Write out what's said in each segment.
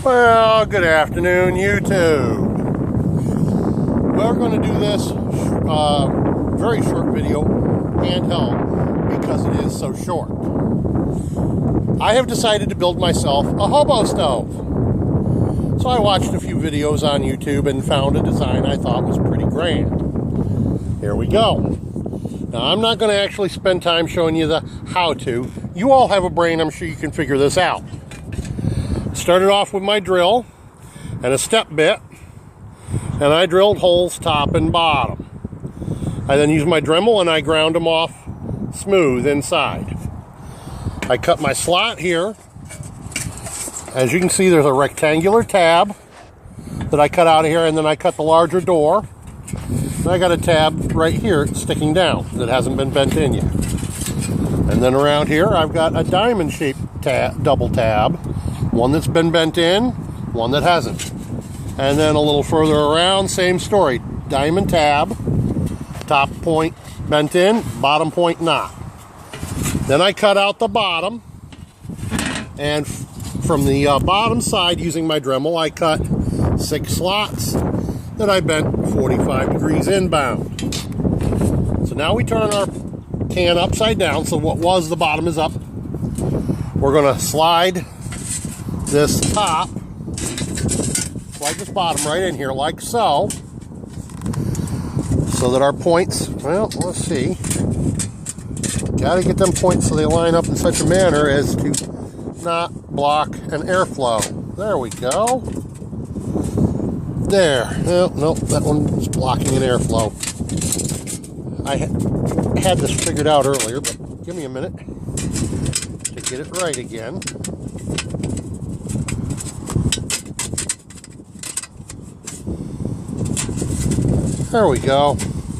Well, good afternoon, YouTube. We're going to do this very short video, handheld, because it is so short. I have decided to build myself a hobo stove. So I watched a few videos on YouTube and found a design I thought was pretty grand. Here we go. Now, I'm not going to actually spend time showing you the how-to. You all have a brain, I'm sure you can figure this out. Started off with my drill and a step bit, and I drilled holes top and bottom. I then used my Dremel and I ground them off smooth inside. I cut my slot here. As you can see, there's a rectangular tab that I cut out of here, and then I cut the larger door. And I got a tab right here sticking down that hasn't been bent in yet. And then around here, I've got a diamond-shaped double tab. One that's been bent in, one that hasn't. And then a little further around, same story. Diamond tab, top point bent in, bottom point not. Then I cut out the bottom, and from the bottom side, using my Dremel, I cut 6 slots that I bent 45 degrees inbound. So now we turn our can upside down, so what was the bottom is up. We're going to slide this top, slide this bottom right in here like so that our points, well, let's see, got to get them points so they line up in such a manner as to not block an airflow. There we go. There. Nope, that one's blocking an airflow. I had this figured out earlier, but give me a minute to get it right again. There we go.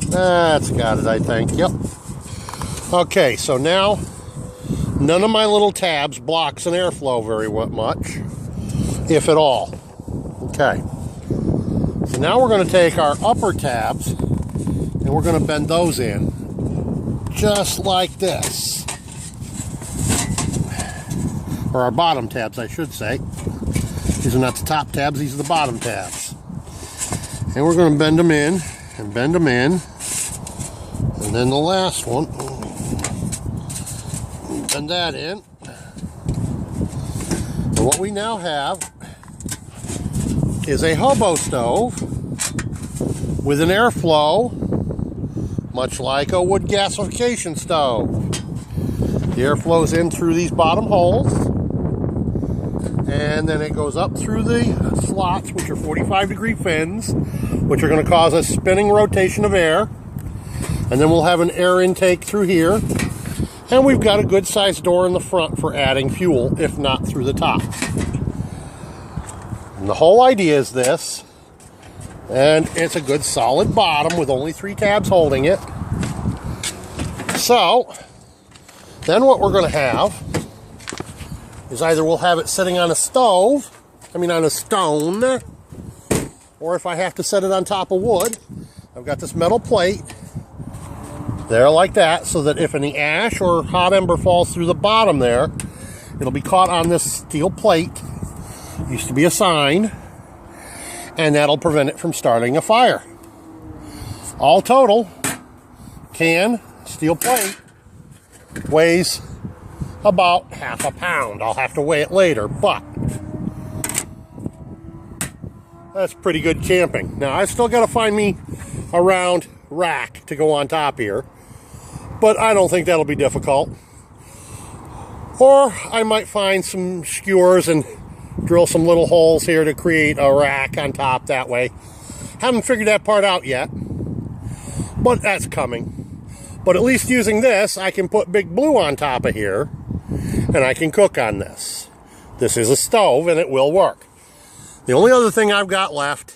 That's got it, I think. Yep. Okay, so now none of my little tabs blocks an airflow very much, if at all. Okay. So now we're going to take our upper tabs and we're going to bend those in just like this. Or our bottom tabs, I should say. These are not the top tabs, these are the bottom tabs. And we're going to bend them in and bend them in. And then the last one, bend that in. And what we now have is a hobo stove with an airflow, much like a wood gasification stove. The air flows in through these bottom holes, and then it goes up through the slots, which are 45-degree fins, which are going to cause a spinning rotation of air. And then we'll have an air intake through here. And we've got a good-sized door in the front for adding fuel, if not through the top. And the whole idea is this. And it's a good solid bottom with only 3 tabs holding it. So, then what we're going to have is either we'll have it sitting on a stove, on a stone, or if I have to set it on top of wood, I've got this metal plate there like that, so that if any ash or hot ember falls through the bottom there, it'll be caught on this steel plate. Used to be a sign, and that'll prevent it from starting a fire. All total, steel plate, weighs about half a pound. I'll have to weigh it later, but that's pretty good camping. Now, I still got to find me a round rack to go on top here, but I don't think that'll be difficult. Or I might find some skewers and drill some little holes here to create a rack on top that way. Haven't figured that part out yet, but that's coming. But at least using this, I can put Big Blue on top of here, and I can cook on this. This is a stove, and it will work. The only other thing I've got left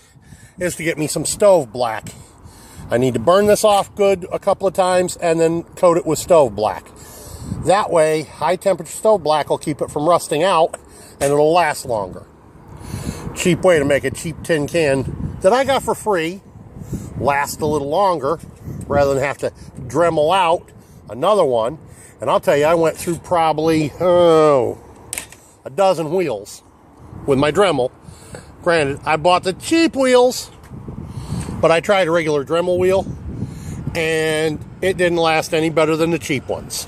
is to get me some stove black. I need to burn this off good a couple of times and then coat it with stove black. That way, high temperature stove black will keep it from rusting out and it'll last longer. Cheap way to make a cheap tin can that I got for free last a little longer rather than have to Dremel out another one. And I'll tell you, I went through probably, a dozen wheels with my Dremel. Granted, I bought the cheap wheels, but I tried a regular Dremel wheel, and it didn't last any better than the cheap ones.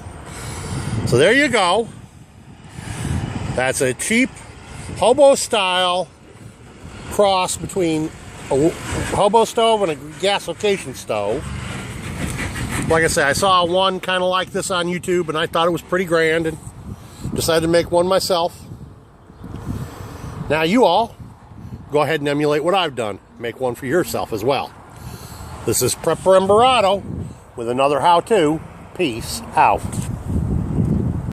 So there you go. That's a cheap Hobo style cross between a Hobo stove and a gasification stove. Like I said, I saw one kind of like this on YouTube, and I thought it was pretty grand, and decided to make one myself. Now you all, go ahead and emulate what I've done. Make one for yourself as well. This is Prepper Embarado with another how-to. Peace out.